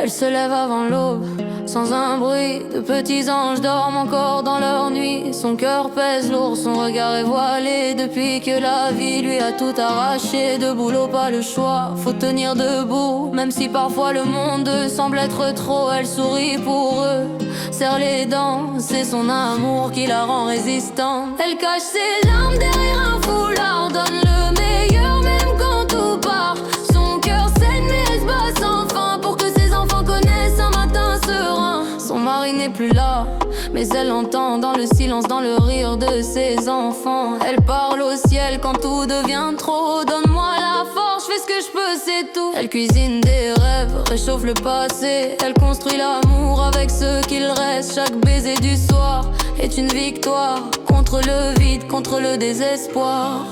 Elle se lève avant l'aube, sans un bruit. De petits anges dorment encore dans leur nuit. Son cœur pèse lourd, son regard est voilé. Depuis que la vie lui a tout arraché. De boulot, pas le choix, faut tenir debout. Même si parfois le monde semble être trop, elle sourit pour eux, serre les dents. C'est son amour qui la rend résistante. Elle cache ses larmes derrière un foulard, donne le meilleur même quand tout part. Son cœur saigne mais elle se bat sans fin pour que ses enfants connaissent un matin serein. Son mari n'est plus là, mais elle entend dans le silence, dans le rire de ses enfants. Elle parle au ciel quand tout devient trop. Donne-moi la force, je fais ce que je peux, c'est tout. Elle cuisine des rêves, réchauffe le passé. Elle construit l'amour avec ce qu'il reste. Chaque baiser du soir est une victoire contre le vide, contre le désespoir.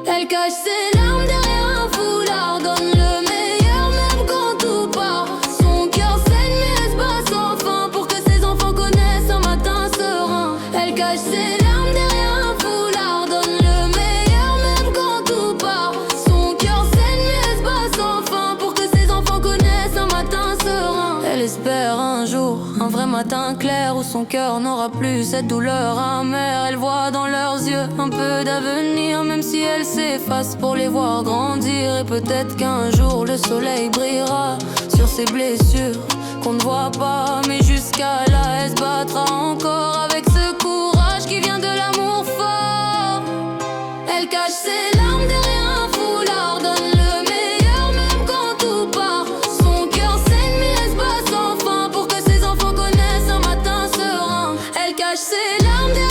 Elle cache ses larmes derrière un foulard, donne le meilleur même quand tout part. Son cœur saigne mais elle se bat sans fin pour que ses enfants connaissent un matin serein. Elle cache ses larmes derrière un foulard, donne le meilleur même quand tout part. Son cœur saigne mais elle se bat sans fin pour que ses enfants connaissent un matin serein. Elle espère un jour, un vrai matin clair où son cœur n'aura plus cette douleur amère. Elle voit dans leurs yeux un peu d'avenir, même si elle s'efface pour les voir grandir. Et peut-être qu'un jour le soleil brillera sur ses blessures qu'on ne voit pas. Mais jusqu'à là elle se battra encore avec ce courage qui vient de l'amour fort. Elle cache ses larmes derrière un foulard, donne le meilleur même quand tout part. Son cœur saigne mais elle se bat sans fin pour que ses enfants connaissent un matin serein. Elle cache ses larmes derrière